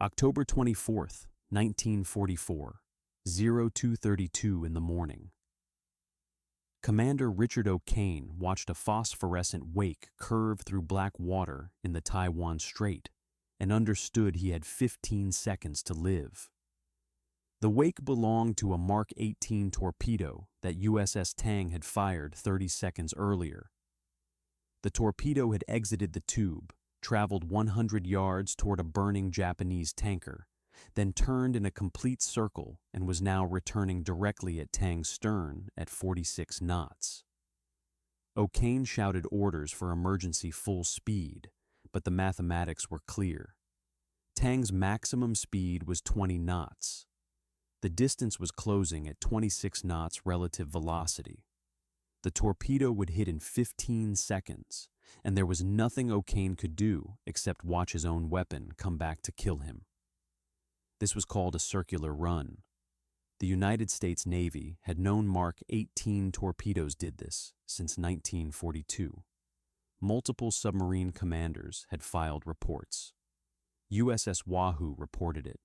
October 24th, 1944, 0232 in the morning. Commander Richard O'Kane watched a phosphorescent wake curve through black water in the Taiwan Strait and understood he had 15 seconds to live. The wake belonged to a Mark 18 torpedo that USS Tang had fired 30 seconds earlier. The torpedo had exited the tube, traveled 100 yards toward a burning Japanese tanker, then turned in a complete circle and was now returning directly at Tang's stern at 46 knots. O'Kane shouted orders for emergency full speed, but the mathematics were clear. Tang's maximum speed was 20 knots. The distance was closing at 26 knots relative velocity. The torpedo would hit in 15 seconds, and there was nothing O'Kane could do except watch his own weapon come back to kill him. This was called a circular run. The United States Navy had known Mark 18 torpedoes did this since 1942. Multiple submarine commanders had filed reports. USS Wahoo reported it.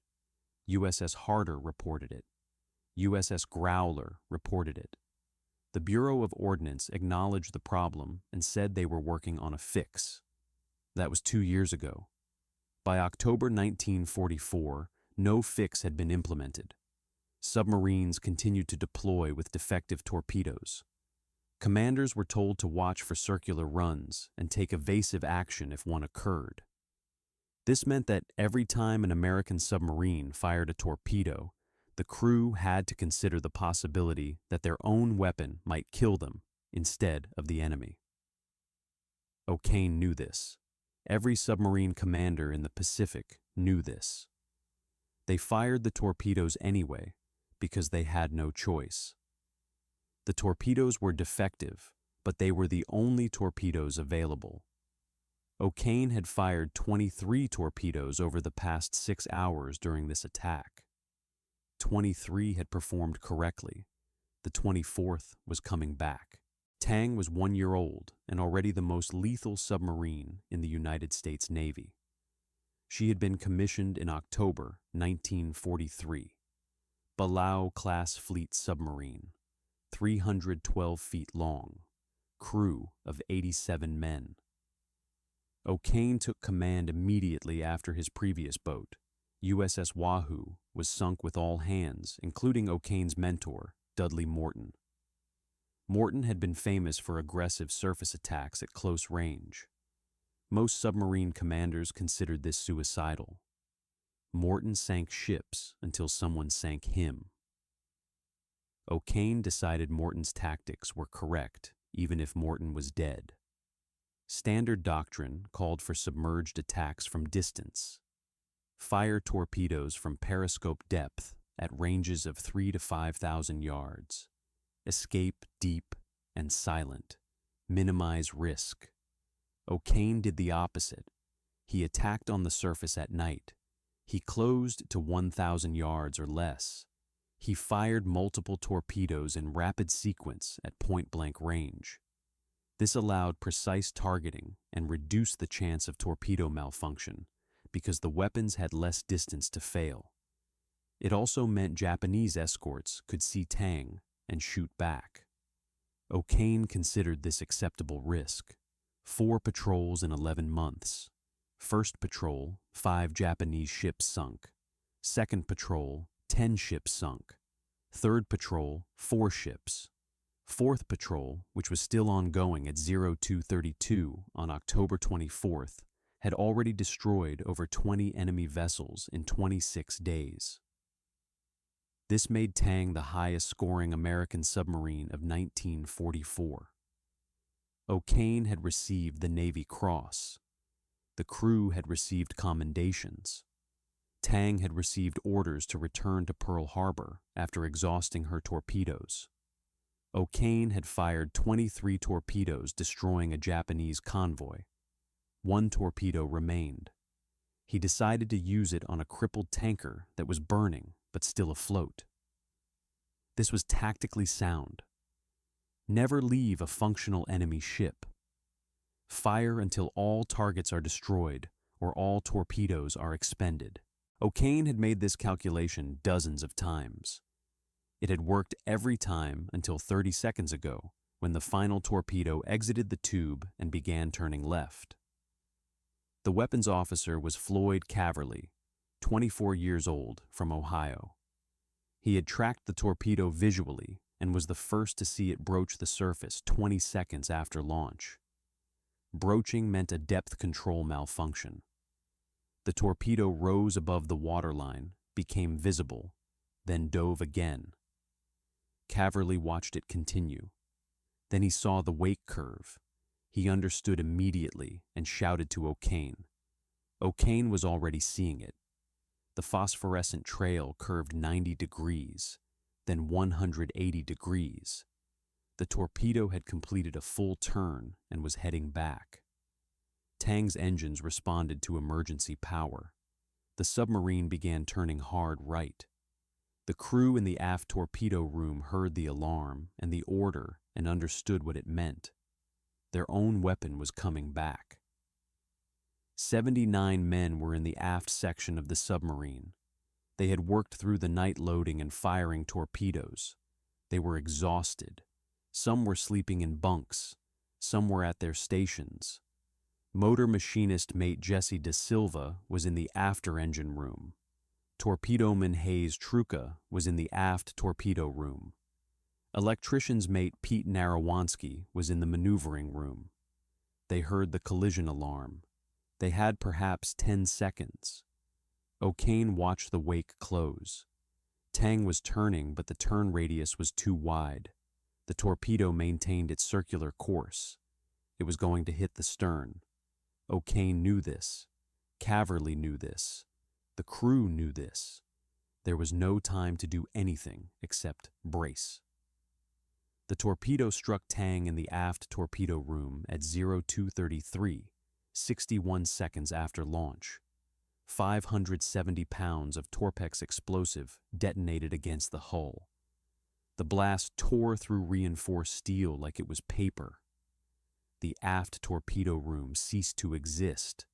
USS Harder reported it. USS Growler reported it. The Bureau of Ordnance acknowledged the problem and said they were working on a fix. That was 2 years ago. By October 1944, no fix had been implemented. Submarines continued to deploy with defective torpedoes. Commanders were told to watch for circular runs and take evasive action if one occurred. This meant that every time an American submarine fired a torpedo, the crew had to consider the possibility that their own weapon might kill them instead of the enemy. O'Kane knew this. Every submarine commander in the Pacific knew this. They fired the torpedoes anyway because they had no choice. The torpedoes were defective, but they were the only torpedoes available. O'Kane had fired 23 torpedoes over the past 6 hours during this attack. 23 had performed correctly. The 24th was coming back. Tang was 1 year old and already the most lethal submarine in the United States Navy. She had been commissioned in October 1943. Palau-class fleet submarine, 312 feet long, crew of 87 men. O'Kane took command immediately after his previous boat, USS Wahoo, was sunk with all hands, including O'Kane's mentor, Dudley Morton. Morton had been famous for aggressive surface attacks at close range. Most submarine commanders considered this suicidal. Morton sank ships until someone sank him. O'Kane decided Morton's tactics were correct, even if Morton was dead. Standard doctrine called for submerged attacks from distance. Fire torpedoes from periscope depth at ranges of 3,000 to 5,000 yards. Escape deep and silent. Minimize risk. O'Kane did the opposite. He attacked on the surface at night. He closed to 1,000 yards or less. He fired multiple torpedoes in rapid sequence at point-blank range. This allowed precise targeting and reduced the chance of torpedo malfunction because the weapons had less distance to fail. It also meant Japanese escorts could see Tang and shoot back. O'Kane considered this acceptable risk. 4 patrols in 11 months. First patrol, 5 Japanese ships sunk. Second patrol, 10 ships sunk. Third patrol, 4 ships. Fourth patrol, which was still ongoing at 0232 on October 24th, had already destroyed over 20 enemy vessels in 26 days. This made Tang the highest-scoring American submarine of 1944. O'Kane had received the Navy Cross. The crew had received commendations. Tang had received orders to return to Pearl Harbor after exhausting her torpedoes. O'Kane had fired 23 torpedoes destroying a Japanese convoy. 1 torpedo remained. He decided to use it on a crippled tanker that was burning but still afloat. This was tactically sound. Never leave a functional enemy ship. Fire until all targets are destroyed or all torpedoes are expended. O'Kane had made this calculation dozens of times. It had worked every time until 30 seconds ago, when the final torpedo exited the tube and began turning left. The weapons officer was Floyd Caverly, 24 years old, from Ohio. He had tracked the torpedo visually and was the first to see it broach the surface 20 seconds after launch. Broaching meant a depth control malfunction. The torpedo rose above the waterline, became visible, then dove again. Caverly watched it continue. Then he saw the wake curve. He understood immediately and shouted to O'Kane. O'Kane was already seeing it. The phosphorescent trail curved 90 degrees, then 180 degrees. The torpedo had completed a full turn and was heading back. Tang's engines responded to emergency power. The submarine began turning hard right. The crew in the aft torpedo room heard the alarm and the order and understood what it meant. Their own weapon was coming back. 79 men were in the aft section of the submarine. They had worked through the night loading and firing torpedoes. They were exhausted. Some were sleeping in bunks. Some were at their stations. Motor machinist mate Jesse De Silva was in the after engine room. Torpedoman Hayes Truca was in the aft torpedo room. Electrician's mate Pete Narawanski was in the maneuvering room. They heard the collision alarm. They had perhaps 10 seconds. O'Kane watched the wake close. Tang was turning, but the turn radius was too wide. The torpedo maintained its circular course. It was going to hit the stern. O'Kane knew this. Caverly knew this. The crew knew this. There was no time to do anything except brace. The torpedo struck Tang in the aft torpedo room at 0233, 61 seconds after launch. 570 pounds of Torpex explosive detonated against the hull. The blast tore through reinforced steel like it was paper. The aft torpedo room ceased to exist.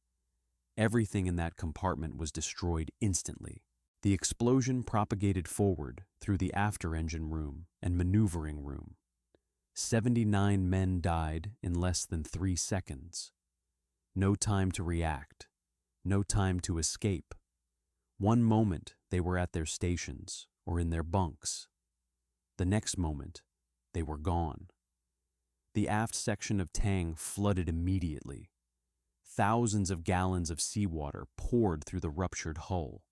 Everything in that compartment was destroyed instantly. The explosion propagated forward through the after engine room and maneuvering room. 79 men died in less than 3 seconds. No time to react. No time to escape. One moment they were at their stations or in their bunks. The next moment they were gone. The aft section of Tang flooded immediately. Thousands of gallons of seawater poured through the ruptured hull.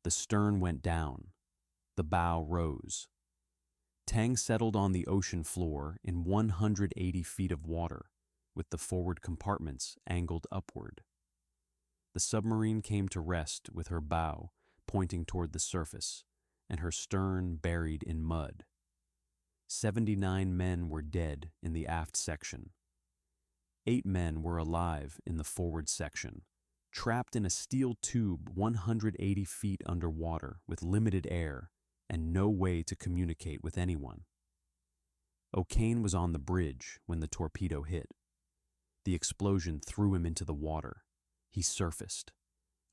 The stern went down. The bow rose. Tang settled on the ocean floor in 180 feet of water, with the forward compartments angled upward. The submarine came to rest with her bow pointing toward the surface and her stern buried in mud. 79 men were dead in the aft section. 8 men were alive in the forward section, trapped in a steel tube 180 feet underwater with limited air and no way to communicate with anyone. O'Kane was on the bridge when the torpedo hit. The explosion threw him into the water. He surfaced.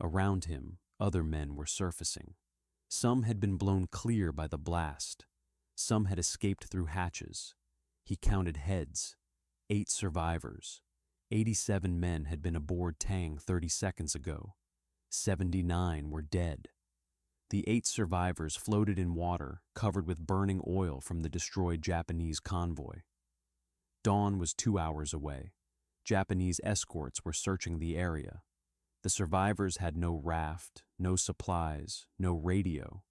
Around him, other men were surfacing. Some had been blown clear by the blast. Some had escaped through hatches. He counted heads. 8 survivors. 87 men had been aboard Tang 30 seconds ago. 79 were dead. The 8 survivors floated in water covered with burning oil from the destroyed Japanese convoy. Dawn was 2 hours away. Japanese escorts were searching the area. The survivors had no raft, no supplies, no radio.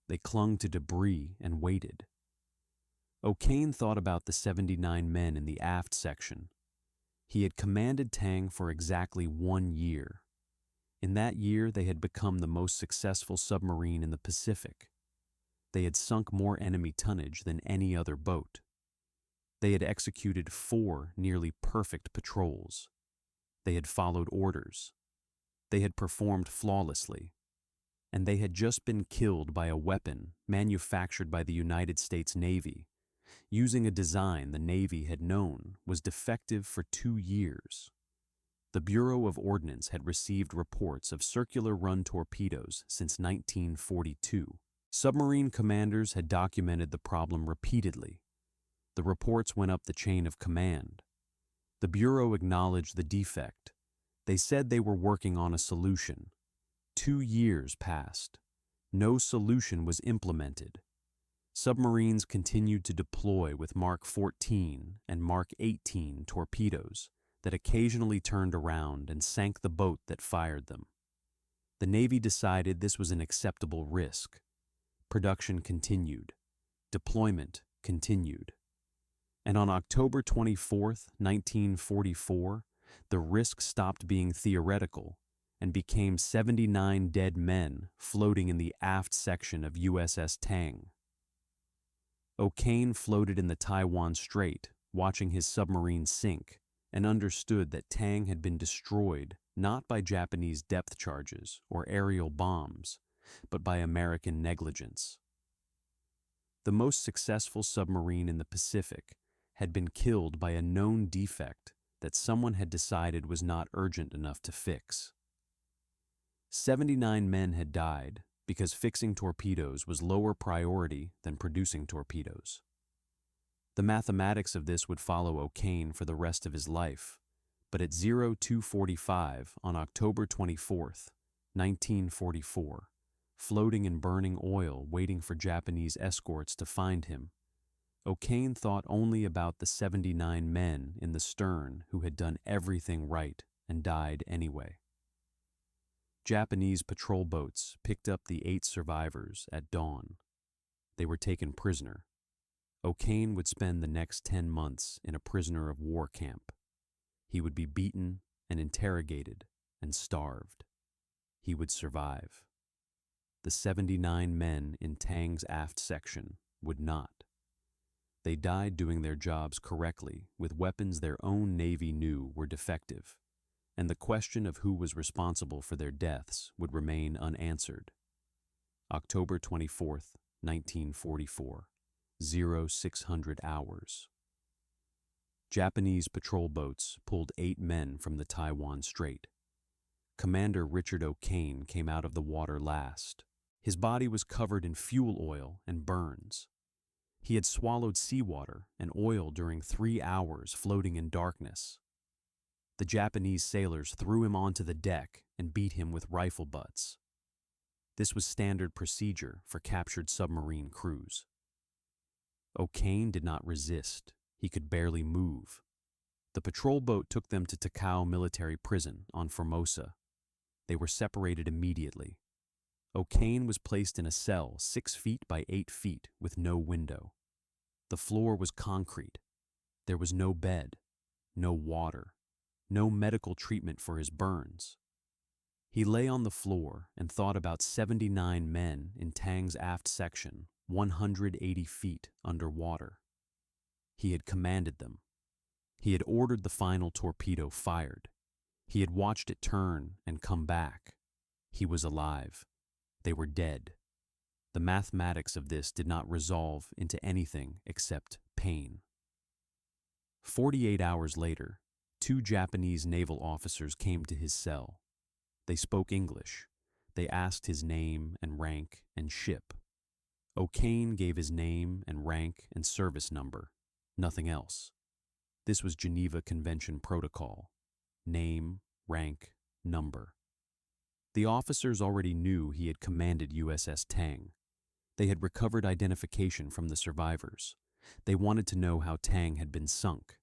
They clung to debris and waited. O'Kane thought about the 79 men in the aft section. He had commanded Tang for exactly 1 year. In that year, they had become the most successful submarine in the Pacific. They had sunk more enemy tonnage than any other boat. They had executed 4 nearly perfect patrols. They had followed orders. They had performed flawlessly. And they had just been killed by a weapon manufactured by the United States Navy, using a design the Navy had known was defective for 2 years. The Bureau of Ordnance had received reports of circular-run torpedoes since 1942. Submarine commanders had documented the problem repeatedly. The reports went up the chain of command. The Bureau acknowledged the defect. They said they were working on a solution. 2 years passed. No solution was implemented. Submarines continued to deploy with Mark 14 and Mark 18 torpedoes that occasionally turned around and sank the boat that fired them. The Navy decided this was an acceptable risk. Production continued. Deployment continued. And on October 24, 1944, the risk stopped being theoretical and became 79 dead men floating in the aft section of USS Tang. O'Kane floated in the Taiwan Strait, watching his submarine sink, and understood that Tang had been destroyed not by Japanese depth charges or aerial bombs, but by American negligence. The most successful submarine in the Pacific had been killed by a known defect that someone had decided was not urgent enough to fix. 79 men had died because fixing torpedoes was lower priority than producing torpedoes. The mathematics of this would follow O'Kane for the rest of his life, but at 02:45 on October 24, 1944, floating in burning oil waiting for Japanese escorts to find him, O'Kane thought only about the 79 men in the stern who had done everything right and died anyway. Japanese patrol boats picked up the 8 survivors at dawn. They were taken prisoner. O'Kane would spend the next 10 months in a prisoner of war camp. He would be beaten and interrogated and starved. He would survive. The 79 men in Tang's aft section would not. They died doing their jobs correctly with weapons their own Navy knew were defective, and the question of who was responsible for their deaths would remain unanswered. October 24, 1944, 0600 hours. Japanese patrol boats pulled 8 men from the Taiwan Strait. Commander Richard O'Kane came out of the water last. His body was covered in fuel oil and burns. He had swallowed seawater and oil during 3 hours floating in darkness. The Japanese sailors threw him onto the deck and beat him with rifle butts. This was standard procedure for captured submarine crews. O'Kane did not resist. He could barely move. The patrol boat took them to Takao Military Prison on Formosa. They were separated immediately. O'Kane was placed in a cell 6 feet by 8 feet with no window. The floor was concrete. There was no bed, no water, no medical treatment for his burns. He lay on the floor and thought about 79 men in Tang's aft section, 180 feet underwater. He had commanded them. He had ordered the final torpedo fired. He had watched it turn and come back. He was alive. They were dead. The mathematics of this did not resolve into anything except pain. 48 hours later, 2 Japanese naval officers came to his cell. They spoke English. They asked his name and rank and ship. O'Kane gave his name and rank and service number, nothing else. This was Geneva Convention protocol. Name, rank, number. The officers already knew he had commanded USS Tang. They had recovered identification from the survivors. They wanted to know how Tang had been sunk.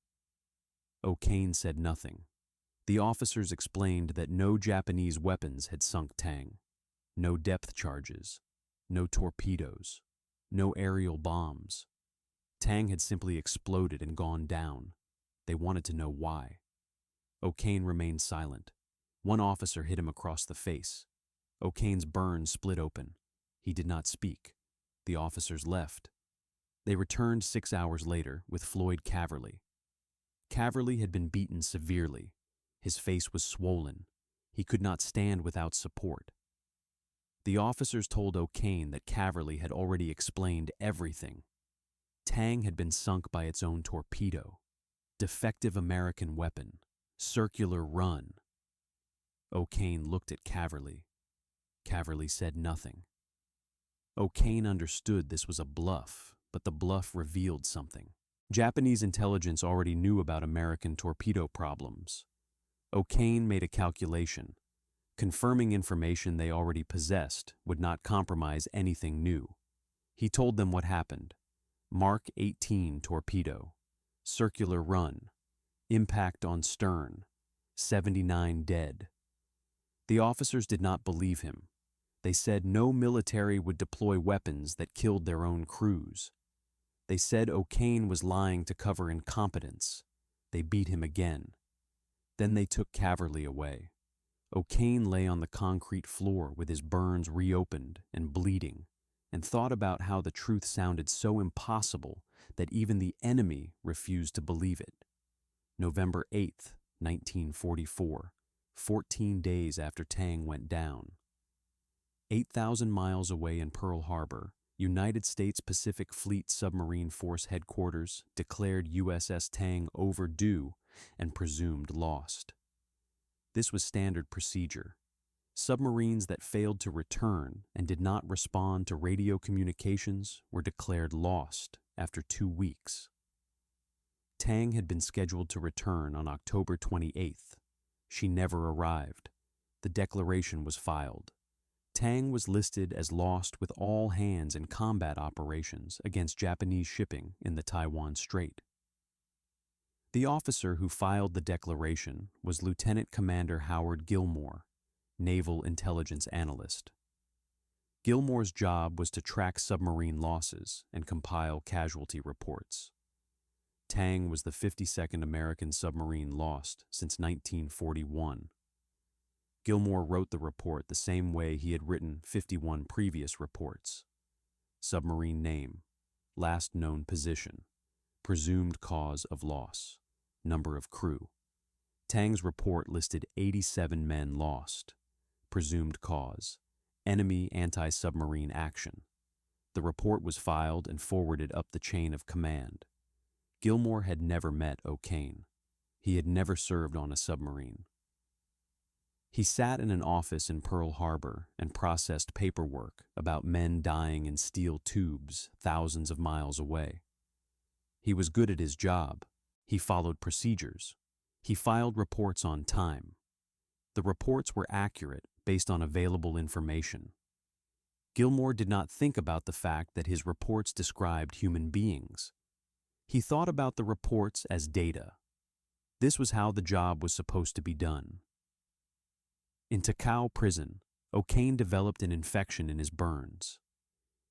O'Kane said nothing. The officers explained that no Japanese weapons had sunk Tang. No depth charges. No torpedoes. No aerial bombs. Tang had simply exploded and gone down. They wanted to know why. O'Kane remained silent. One officer hit him across the face. O'Kane's burns split open. He did not speak. The officers left. They returned 6 hours later with Floyd Caverly. Caverly had been beaten severely. His face was swollen. He could not stand without support. The officers told O'Kane that Caverly had already explained everything. Tang had been sunk by its own torpedo. Defective American weapon. Circular run. O'Kane looked at Caverly. Caverly said nothing. O'Kane understood this was a bluff, but the bluff revealed something. Japanese intelligence already knew about American torpedo problems. O'Kane made a calculation. Confirming information they already possessed would not compromise anything new. He told them what happened. Mark 18 torpedo. Circular run. Impact on stern. 79 dead. The officers did not believe him. They said no military would deploy weapons that killed their own crews. They said O'Kane was lying to cover incompetence. They beat him again. Then they took Caverly away. O'Kane lay on the concrete floor with his burns reopened and bleeding, and thought about how the truth sounded so impossible that even the enemy refused to believe it. November 8th, 1944, 14 days after Tang went down. 8,000 miles away in Pearl Harbor, United States Pacific Fleet Submarine Force Headquarters declared USS Tang overdue and presumed lost. This was standard procedure. Submarines that failed to return and did not respond to radio communications were declared lost after 2 weeks. Tang had been scheduled to return on October 28th. She never arrived. The declaration was filed. Tang was listed as lost with all hands in combat operations against Japanese shipping in the Taiwan Strait. The officer who filed the declaration was Lieutenant Commander Howard Gilmore, Naval Intelligence Analyst. Gilmore's job was to track submarine losses and compile casualty reports. Tang was the 52nd American submarine lost since 1941. Gilmore wrote the report the same way he had written 51 previous reports. Submarine name, last known position, presumed cause of loss, number of crew. Tang's report listed 87 men lost, presumed cause, enemy anti-submarine action. The report was filed and forwarded up the chain of command. Gilmore had never met O'Kane. He had never served on a submarine. He sat in an office in Pearl Harbor and processed paperwork about men dying in steel tubes thousands of miles away. He was good at his job. He followed procedures. He filed reports on time. The reports were accurate based on available information. Gilmore did not think about the fact that his reports described human beings. He thought about the reports as data. This was how the job was supposed to be done. In Takao prison, O'Kane developed an infection in his burns.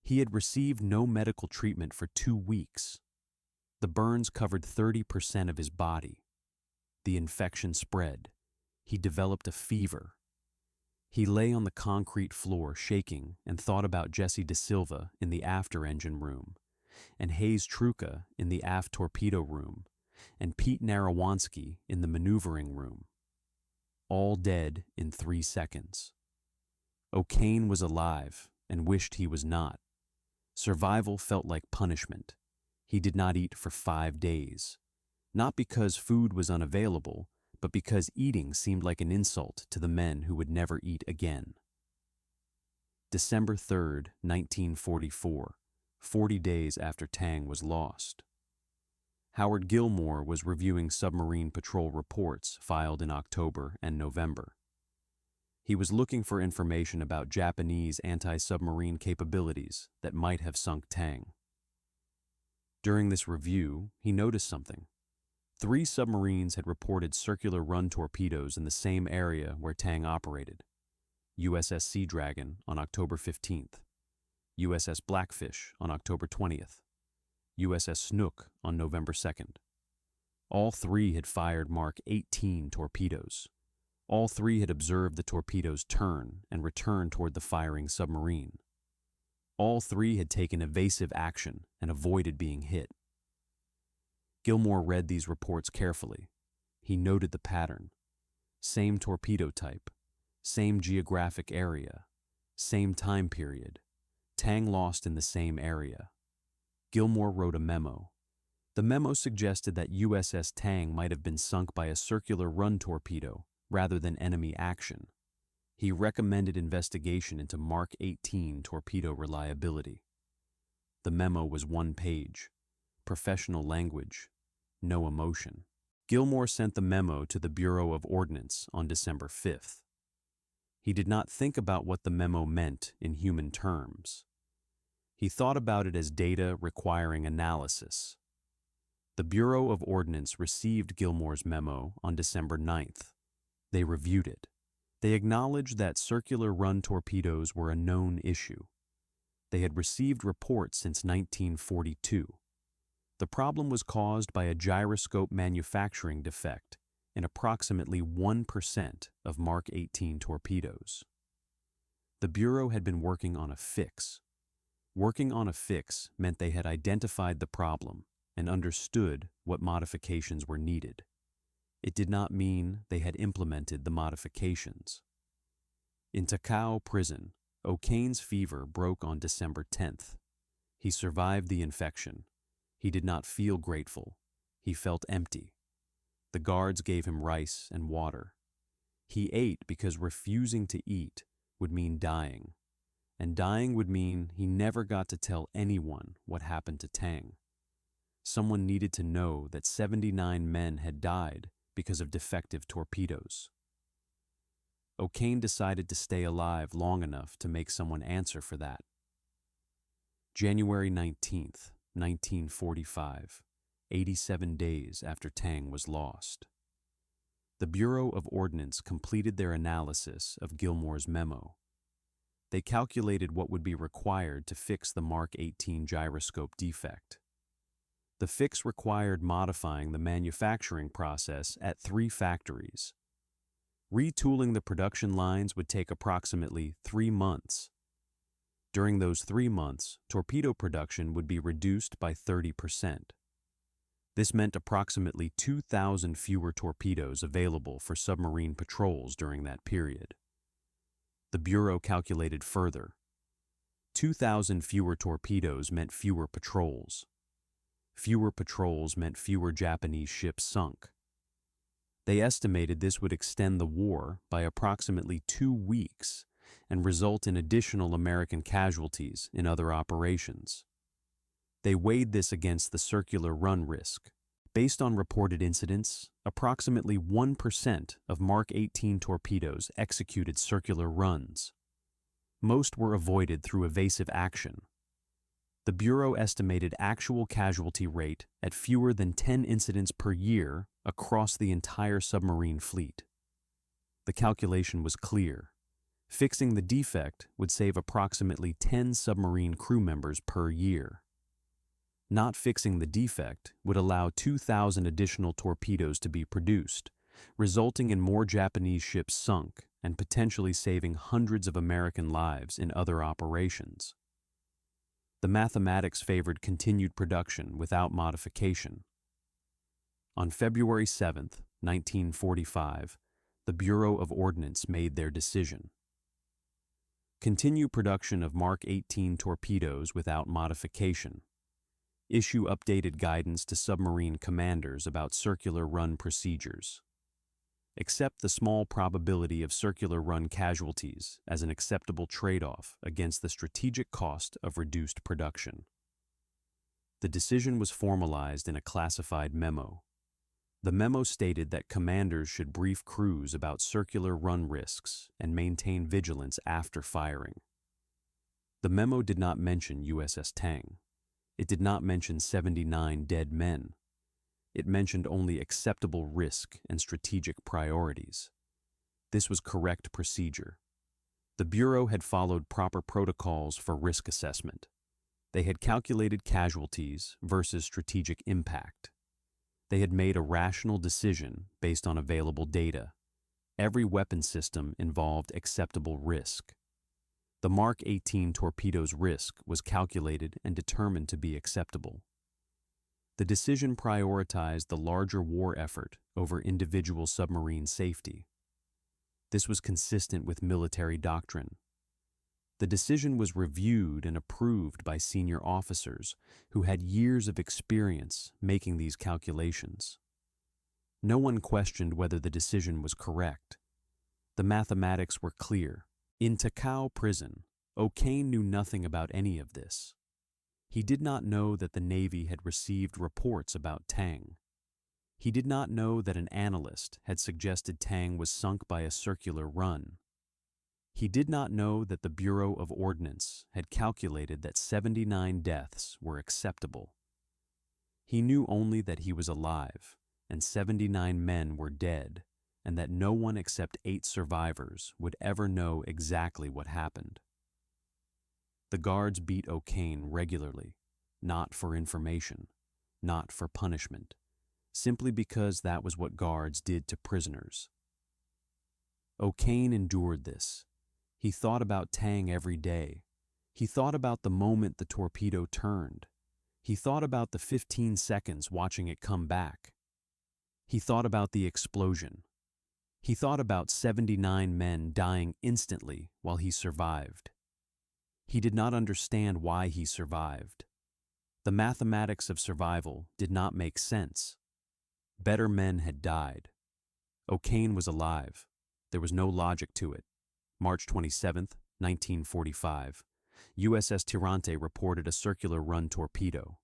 He had received no medical treatment for 2 weeks. The burns covered 30% of his body. The infection spread. He developed a fever. He lay on the concrete floor shaking and thought about Jesse De Silva in the after engine room, and Hayes Truca in the aft torpedo room, and Pete Narawansky in the maneuvering room. All dead in 3 seconds. O'Kane was alive and wished he was not. Survival felt like punishment. He did not eat for 5 days, not because food was unavailable, but because eating seemed like an insult to the men who would never eat again. December 3rd, 1944, 40 days after Tang was lost. Howard Gilmore was reviewing submarine patrol reports filed in October and November. He was looking for information about Japanese anti-submarine capabilities that might have sunk Tang. During this review, he noticed something. 3 submarines had reported circular run torpedoes in the same area where Tang operated. USS Sea Dragon on October 15th, USS Blackfish on October 20th, USS Snook on November 2nd. All 3 had fired Mark 18 torpedoes. All 3 had observed the torpedoes turn and return toward the firing submarine. All 3 had taken evasive action and avoided being hit. Gilmore read these reports carefully. He noted the pattern. Same torpedo type, same geographic area, same time period. Tang lost in the same area. Gilmore wrote a memo. The memo suggested that USS Tang might have been sunk by a circular run torpedo rather than enemy action. He recommended investigation into Mark 18 torpedo reliability. The memo was one page, professional language, no emotion. Gilmore sent the memo to the Bureau of Ordnance on December 5th. He did not think about what the memo meant in human terms. He thought about it as data requiring analysis. The Bureau of Ordnance received Gilmore's memo on December 9th. They reviewed it. They acknowledged that circular run torpedoes were a known issue. They had received reports since 1942. The problem was caused by a gyroscope manufacturing defect in approximately 1% of Mark 18 torpedoes. The Bureau had been working on a fix. Working on a fix meant they had identified the problem and understood what modifications were needed. It did not mean they had implemented the modifications. In Takao prison, O'Kane's fever broke on December 10th. He survived the infection. He did not feel grateful. He felt empty. The guards gave him rice and water. He ate because refusing to eat would mean dying, and dying would mean he never got to tell anyone what happened to Tang. Someone needed to know that 79 men had died because of defective torpedoes. O'Kane decided to stay alive long enough to make someone answer for that. January 19th, 1945, 87 days after Tang was lost. The Bureau of Ordnance completed their analysis of Gilmore's memo. They calculated what would be required to fix the Mark 18 gyroscope defect. The fix required modifying the manufacturing process at 3 factories. Retooling the production lines would take approximately 3 months. During those 3 months, torpedo production would be reduced by 30%. This meant approximately 2,000 fewer torpedoes available for submarine patrols during that period. The Bureau calculated further. 2,000 fewer torpedoes meant fewer patrols. Fewer patrols meant fewer Japanese ships sunk. They estimated this would extend the war by approximately 2 weeks and result in additional American casualties in other operations. They weighed this against the circular run risk. Based on reported incidents, approximately 1% of Mark 18 torpedoes executed circular runs. Most were avoided through evasive action. The Bureau estimated actual casualty rate at fewer than 10 incidents per year across the entire submarine fleet. The calculation was clear. Fixing the defect would save approximately 10 submarine crew members per year. Not fixing the defect would allow 2,000 additional torpedoes to be produced, resulting in more Japanese ships sunk and potentially saving hundreds of American lives in other operations. The mathematics favored continued production without modification. On February 7, 1945, the Bureau of Ordnance made their decision. Continue production of Mark 18 torpedoes without modification. Issue updated guidance to submarine commanders about circular run procedures. Accept the small probability of circular run casualties as an acceptable trade-off against the strategic cost of reduced production. The decision was formalized in a classified memo. The memo stated that commanders should brief crews about circular run risks and maintain vigilance after firing. The memo did not mention USS Tang. It did not mention 79 dead men. It mentioned only acceptable risk and strategic priorities. This was correct procedure. The Bureau had followed proper protocols for risk assessment. They had calculated casualties versus strategic impact. They had made a rational decision based on available data. Every weapon system involved acceptable risk. The Mark 18 torpedo's risk was calculated and determined to be acceptable. The decision prioritized the larger war effort over individual submarine safety. This was consistent with military doctrine. The decision was reviewed and approved by senior officers who had years of experience making these calculations. No one questioned whether the decision was correct. The mathematics were clear. In Takao prison, O'Kane knew nothing about any of this. He did not know that the Navy had received reports about Tang. He did not know that an analyst had suggested Tang was sunk by a circular run. He did not know that the Bureau of Ordnance had calculated that 79 deaths were acceptable. He knew only that he was alive, and 79 men were dead, and that no one except 8 survivors would ever know exactly what happened. The guards beat O'Kane regularly, not for information, not for punishment, simply because that was what guards did to prisoners. O'Kane endured this. He thought about Tang every day. He thought about the moment the torpedo turned. He thought about the 15 seconds watching it come back. He thought about the explosion. He thought about 79 men dying instantly while he survived. He did not understand why he survived. The mathematics of survival did not make sense. Better men had died. O'Kane was alive. There was no logic to it. March 27, 1945, USS Tirante reported a circular run torpedo.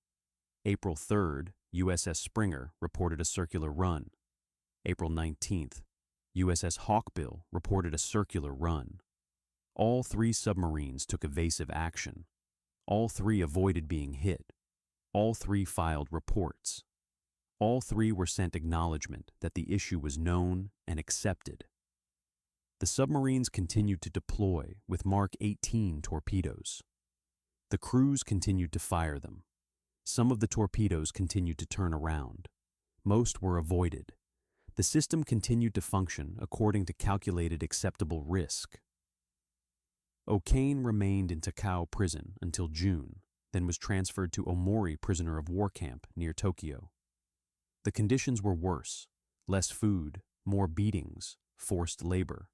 April 3, USS Springer reported a circular run. April 19th, USS Hawkbill reported a circular run. All 3 submarines took evasive action. All 3 avoided being hit. All 3 filed reports. All 3 were sent acknowledgement that the issue was known and accepted. The submarines continued to deploy with Mark 18 torpedoes. The crews continued to fire them. Some of the torpedoes continued to turn around. Most were avoided. The system continued to function according to calculated acceptable risk. O'Kane remained in Takao prison until June, then was transferred to Omori prisoner of war camp near Tokyo. The conditions were worse: less food, more beatings, forced labor.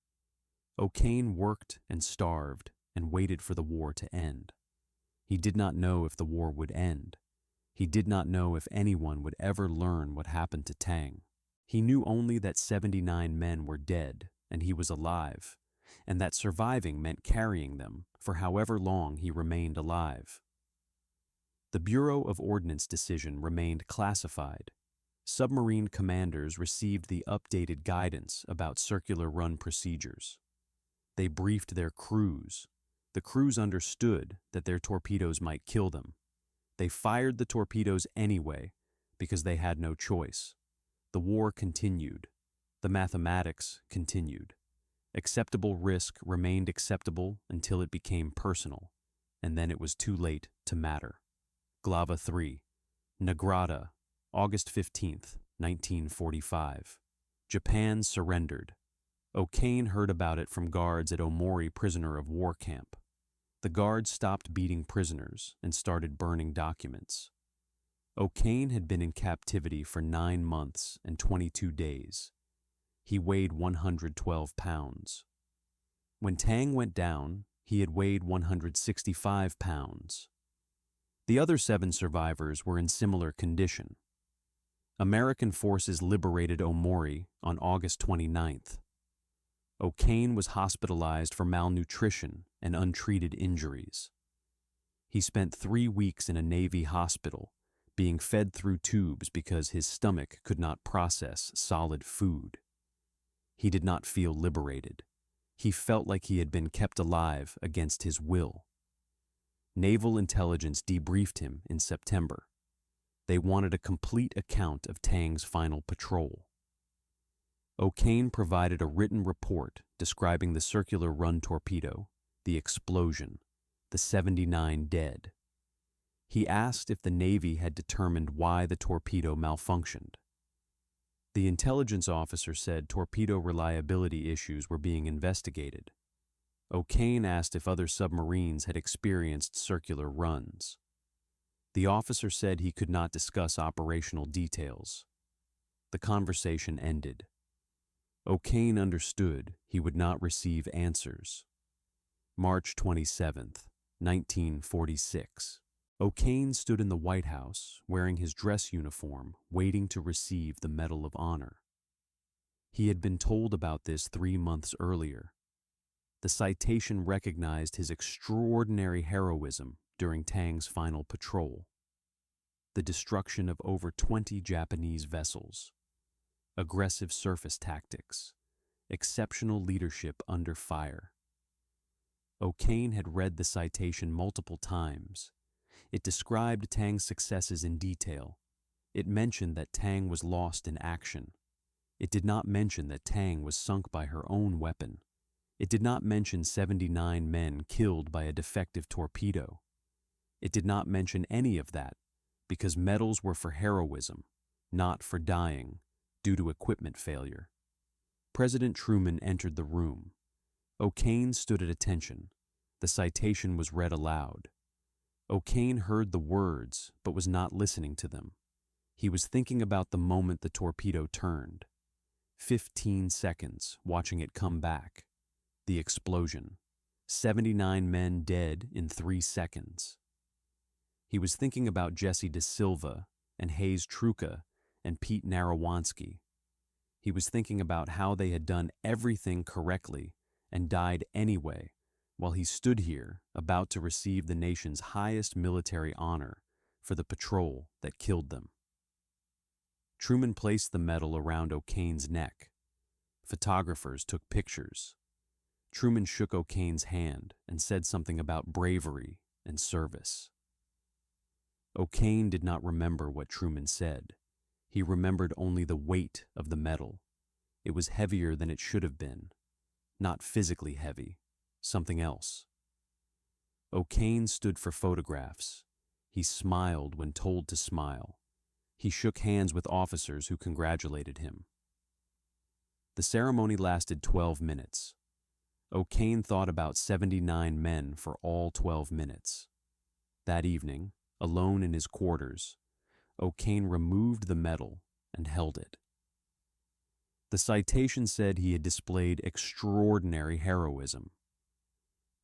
O'Kane worked and starved and waited for the war to end. He did not know if the war would end. He did not know if anyone would ever learn what happened to Tang. He knew only that 79 men were dead and he was alive, and that surviving meant carrying them for however long he remained alive. The Bureau of Ordnance decision remained classified. Submarine commanders received the updated guidance about circular run procedures. They briefed their crews. The crews understood that their torpedoes might kill them. They fired the torpedoes anyway because they had no choice. The war continued. The mathematics continued. Acceptable risk remained acceptable until it became personal, and then it was too late to matter. Glava 3. Nagrata, August 15, 1945. Japan surrendered. O'Kane heard about it from guards at Omori prisoner of war camp. The guards stopped beating prisoners and started burning documents. O'Kane had been in captivity for 9 months and 22 days. He weighed 112 pounds. When Tang went down, he had weighed 165 pounds. The other 7 survivors were in similar condition. American forces liberated Omori on August 29th. O'Kane was hospitalized for malnutrition and untreated injuries. He spent 3 weeks in a Navy hospital, being fed through tubes because his stomach could not process solid food. He did not feel liberated. He felt like he had been kept alive against his will. Naval intelligence debriefed him in September. They wanted a complete account of Tang's final patrol. O'Kane provided a written report describing the circular run torpedo, the explosion, the 79 dead. He asked if the Navy had determined why the torpedo malfunctioned. The intelligence officer said torpedo reliability issues were being investigated. O'Kane asked if other submarines had experienced circular runs. The officer said he could not discuss operational details. The conversation ended. O'Kane understood he would not receive answers. March 27th, 1946. O'Kane stood in the White House wearing his dress uniform, waiting to receive the Medal of Honor. He had been told about this 3 months earlier. The citation recognized his extraordinary heroism during Tang's final patrol. The destruction of over 20 Japanese vessels, aggressive surface tactics, exceptional leadership under fire. O'Kane had read the citation multiple times. It described Tang's successes in detail. It mentioned that Tang was lost in action. It did not mention that Tang was sunk by her own weapon. It did not mention 79 men killed by a defective torpedo. It did not mention any of that because medals were for heroism, not for dying due to equipment failure. President Truman entered the room. O'Kane stood at attention. The citation was read aloud. O'Kane heard the words but was not listening to them. He was thinking about the moment the torpedo turned. 15 seconds watching it come back. The explosion. 79 men dead in 3 seconds. He was thinking about Jesse De Silva and Hayes Truca and Pete Narawansky. He was thinking about how they had done everything correctly and died anyway, while he stood here about to receive the nation's highest military honor for the patrol that killed them. Truman placed the medal around O'Kane's neck. Photographers took pictures. Truman shook O'Kane's hand and said something about bravery and service. O'Kane did not remember what Truman said. He remembered only the weight of the medal. It was heavier than it should have been. Not physically heavy, something else. O'Kane stood for photographs. He smiled when told to smile. He shook hands with officers who congratulated him. The ceremony lasted 12 minutes. O'Kane thought about 79 men for all 12 minutes. That evening, alone in his quarters, O'Kane removed the medal and held it. The citation said he had displayed extraordinary heroism.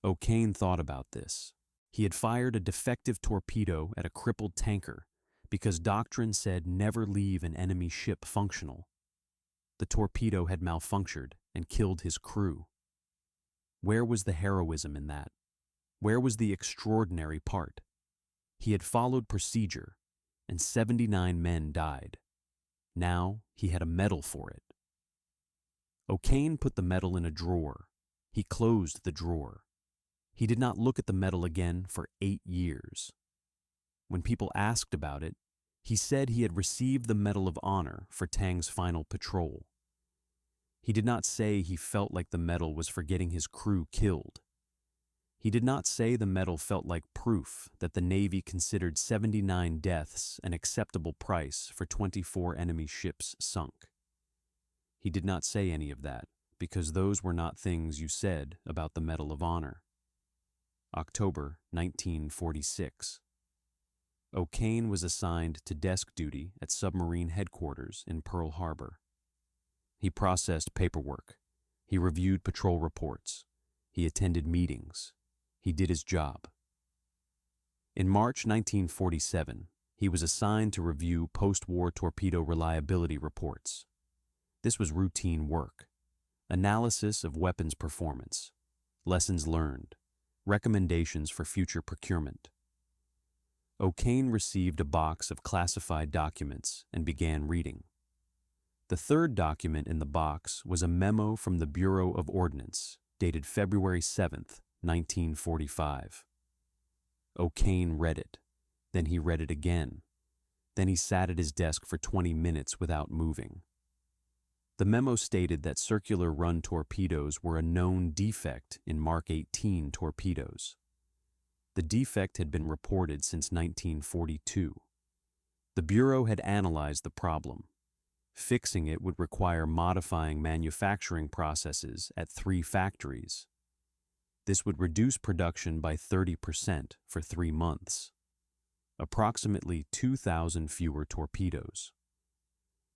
O'Kane thought about this. He had fired a defective torpedo at a crippled tanker because doctrine said never leave an enemy ship functional. The torpedo had malfunctioned and killed his crew. Where was the heroism in that? Where was the extraordinary part? He had followed procedure, and 79 men died. Now he had a medal for it. O'Kane put the medal in a drawer. He closed the drawer. He did not look at the medal again for 8 years. When people asked about it, he said he had received the Medal of Honor for Tang's final patrol. He did not say he felt like the medal was for getting his crew killed. He did not say the medal felt like proof that the Navy considered 79 deaths an acceptable price for 24 enemy ships sunk. He did not say any of that because those were not things you said about the Medal of Honor. October 1946. O'Kane was assigned to desk duty at Submarine headquarters in Pearl Harbor. He processed paperwork. He reviewed patrol reports. He attended meetings. He did his job. In March 1947, he was assigned to review post-war torpedo reliability reports. This was routine work. Analysis of weapons performance, lessons learned, recommendations for future procurement. O'Kane received a box of classified documents and began reading. The third document in the box was a memo from the Bureau of Ordnance, dated February 7th, 1945. O'Kane read it. Then he read it again. Then he sat at his desk for 20 minutes without moving. The memo stated that circular run torpedoes were a known defect in Mark 18 torpedoes. The defect had been reported since 1942. The Bureau had analyzed the problem. Fixing it would require modifying manufacturing processes at 3 factories. This would reduce production by 30% for 3 months. Approximately 2,000 fewer torpedoes.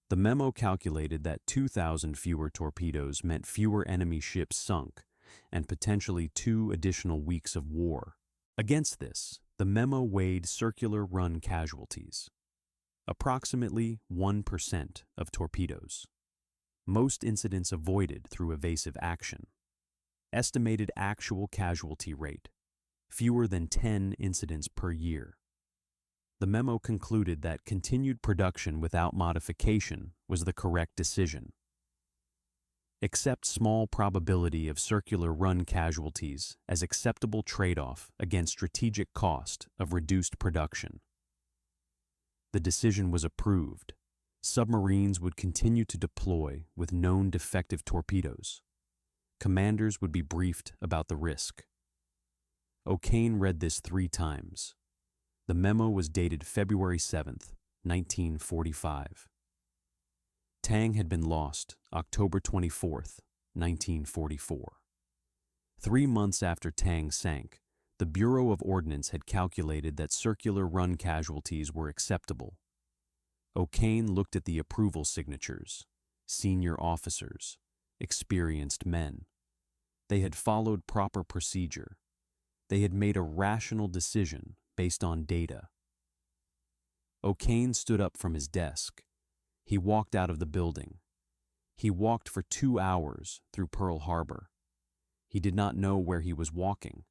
The memo calculated that 2,000 fewer torpedoes meant fewer enemy ships sunk and potentially 2 additional weeks of war. Against this, the memo weighed circular run casualties, approximately 1% of torpedoes. Most incidents avoided through evasive action. Estimated actual casualty rate, fewer than 10 incidents per year. The memo concluded that continued production without modification was the correct decision. Accept small probability of circular run casualties as acceptable trade-off against strategic cost of reduced production. The decision was approved. Submarines would continue to deploy with known defective torpedoes. Commanders would be briefed about the risk. O'Kane read this 3 times. The memo was dated February 7, 1945. Tang had been lost October 24, 1944. 3 months after Tang sank, the Bureau of Ordnance had calculated that circular run casualties were acceptable. O'Kane looked at the approval signatures, senior officers, experienced men. They had followed proper procedure. They had made a rational decision based on data. O'Kane stood up from his desk. He walked out of the building. He walked for 2 hours through Pearl Harbor. He did not know where he was walking.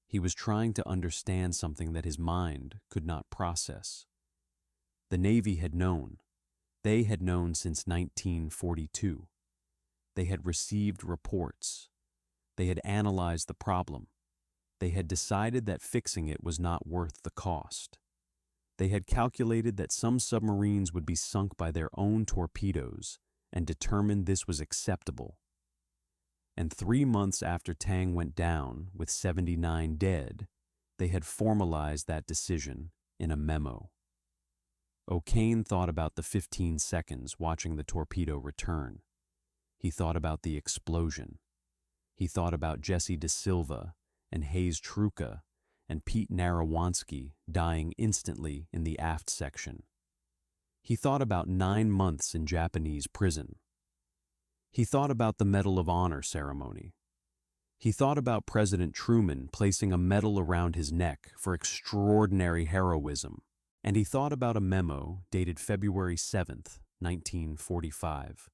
He was trying to understand something that his mind could not process. The Navy had known. They had known since 1942. They had received reports. They had analyzed the problem. They had decided that fixing it was not worth the cost. They had calculated that some submarines would be sunk by their own torpedoes and determined this was acceptable. And 3 months after Tang went down with 79 dead, they had formalized that decision in a memo. O'Kane thought about the 15 seconds watching the torpedo return. He thought about the explosion. He thought about Jesse De Silva and Hayes Truca and Pete Narawansky dying instantly in the aft section. He thought about 9 months in Japanese prison. He thought about the Medal of Honor ceremony. He thought about President Truman placing a medal around his neck for extraordinary heroism. And he thought about a memo dated February 7, 1945,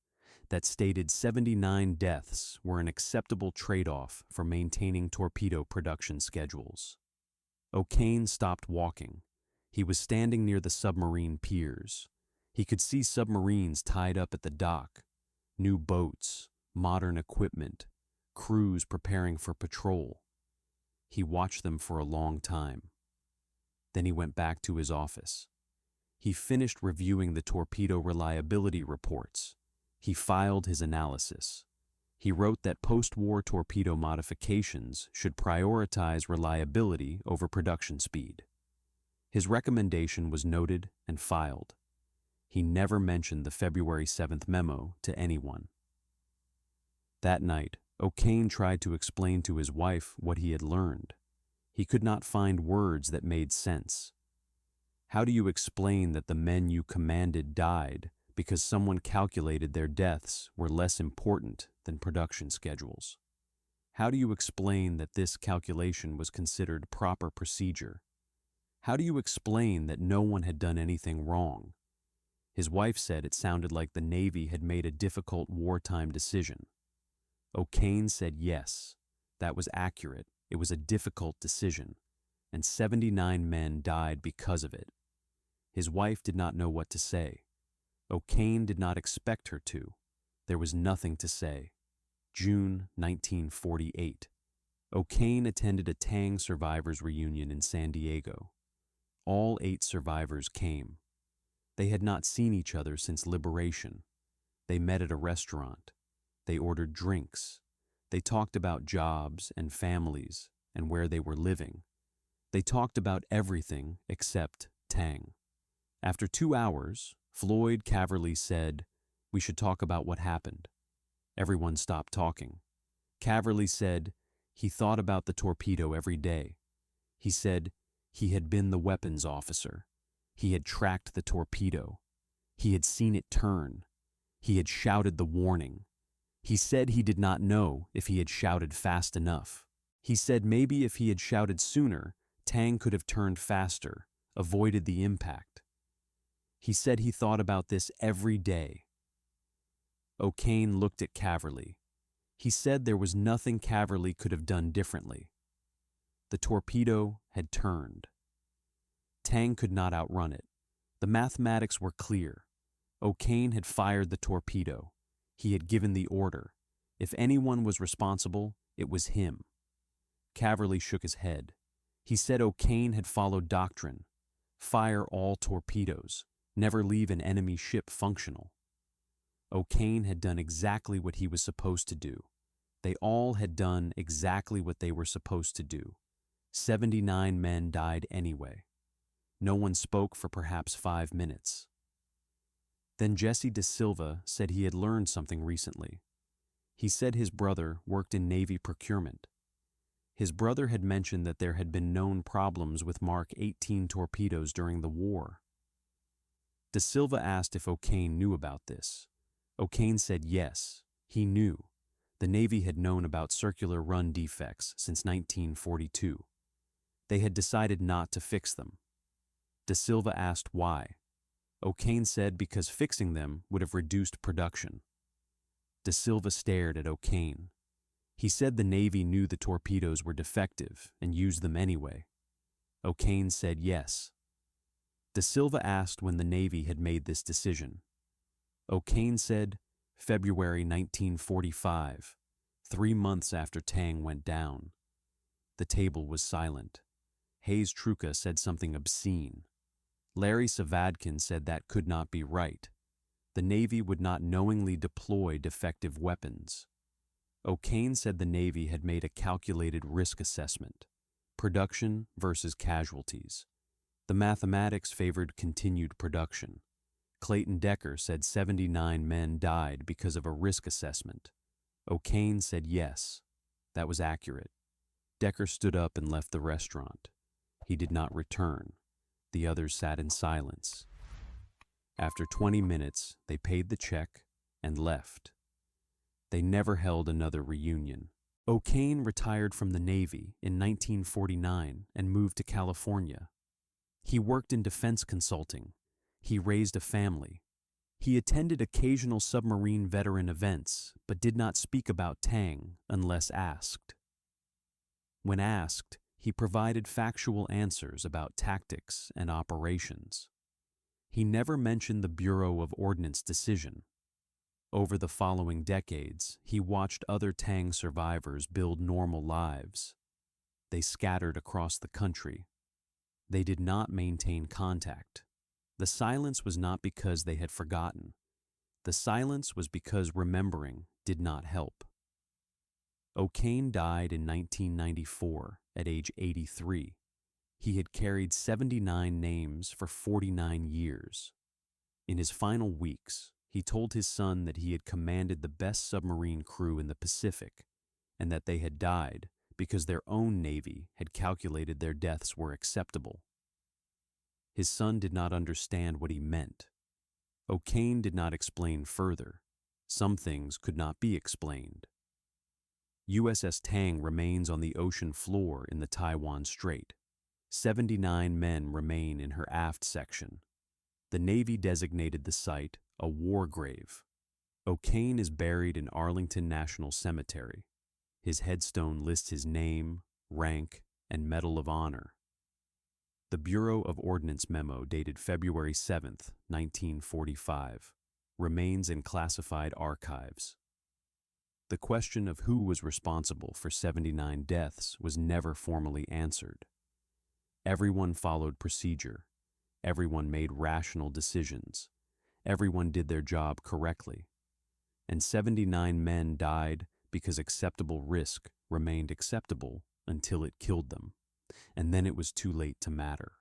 that stated 79 deaths were an acceptable trade-off for maintaining torpedo production schedules. O'Kane stopped walking. He was standing near the submarine piers. He could see submarines tied up at the dock, new boats, modern equipment, crews preparing for patrol. He watched them for a long time. Then he went back to his office. He finished reviewing the torpedo reliability reports. He filed his analysis. He wrote that post-war torpedo modifications should prioritize reliability over production speed. His recommendation was noted and filed. He never mentioned the February 7th memo to anyone. That night, O'Kane tried to explain to his wife what he had learned. He could not find words that made sense. How do you explain that the men you commanded died because someone calculated their deaths were less important than production schedules? How do you explain that this calculation was considered proper procedure? How do you explain that no one had done anything wrong? His wife said it sounded like the Navy had made a difficult wartime decision. O'Kane said yes, that was accurate. It was a difficult decision, and 79 men died because of it. His wife did not know what to say. O'Kane did not expect her to. There was nothing to say. June 1948. O'Kane attended a Tang survivors reunion in San Diego. All 8 survivors came. They had not seen each other since liberation. They met at a restaurant. They ordered drinks. They talked about jobs and families and where they were living. They talked about everything except Tang. After 2 hours, Floyd Caverly said, "We should talk about what happened." Everyone stopped talking. Caverly said he thought about the torpedo every day. He said he had been the weapons officer. He had tracked the torpedo. He had seen it turn. He had shouted the warning. He said he did not know if he had shouted fast enough. He said maybe if he had shouted sooner, Tang could have turned faster, avoided the impact. He said he thought about this every day. O'Kane looked at Caverly. He said there was nothing Caverly could have done differently. The torpedo had turned. Tang could not outrun it. The mathematics were clear. O'Kane had fired the torpedo. He had given the order. If anyone was responsible, it was him. Caverly shook his head. He said O'Kane had followed doctrine. Fire all torpedoes. Never leave an enemy ship functional. O'Kane had done exactly what he was supposed to do. They all had done exactly what they were supposed to do. 79 men died anyway. No one spoke for perhaps 5 minutes. Then Jesse De Silva said he had learned something recently. He said his brother worked in Navy procurement. His brother had mentioned that there had been known problems with Mark 18 torpedoes during the war. De Silva asked if O'Kane knew about this. O'Kane said yes, he knew. The Navy had known about circular run defects since 1942. They had decided not to fix them. De Silva asked why. O'Kane said because fixing them would have reduced production. De Silva stared at O'Kane. He said the Navy knew the torpedoes were defective and used them anyway. O'Kane said yes. De Silva asked when the Navy had made this decision. O'Kane said February 1945, 3 months after Tang went down. The table was silent. Hayes Truca said something obscene. Larry Savadkin said that could not be right. The Navy would not knowingly deploy defective weapons. O'Kane said the Navy had made a calculated risk assessment, production versus casualties. The mathematics favored continued production. Clayton Decker said 79 men died because of a risk assessment. O'Kane said yes, that was accurate. Decker stood up and left the restaurant. He did not return. The others sat in silence. After 20 minutes, they paid the check and left. They never held another reunion. O'Kane retired from the Navy in 1949 and moved to California. He worked in defense consulting. He raised a family. He attended occasional submarine veteran events, but did not speak about Tang unless asked. When asked, he provided factual answers about tactics and operations. He never mentioned the Bureau of Ordnance decision. Over the following decades, he watched other Tang survivors build normal lives. They scattered across the country. They did not maintain contact. The silence was not because they had forgotten. The silence was because remembering did not help. O'Kane died in 1994 at age 83. He had carried 79 names for 49 years. In his final weeks, he told his son that he had commanded the best submarine crew in the Pacific, and that they had died because their own Navy had calculated their deaths were acceptable. His son did not understand what he meant. O'Kane did not explain further. Some things could not be explained. USS Tang remains on the ocean floor in the Taiwan Strait. 79 men remain in her aft section. The Navy designated the site a war grave. O'Kane is buried in Arlington National Cemetery. His headstone lists his name, rank, and Medal of Honor. The Bureau of Ordnance memo dated February 7, 1945, remains in classified archives. The question of who was responsible for 79 deaths was never formally answered. Everyone followed procedure. Everyone made rational decisions. Everyone did their job correctly. And 79 men died because acceptable risk remained acceptable until it killed them, and then it was too late to matter.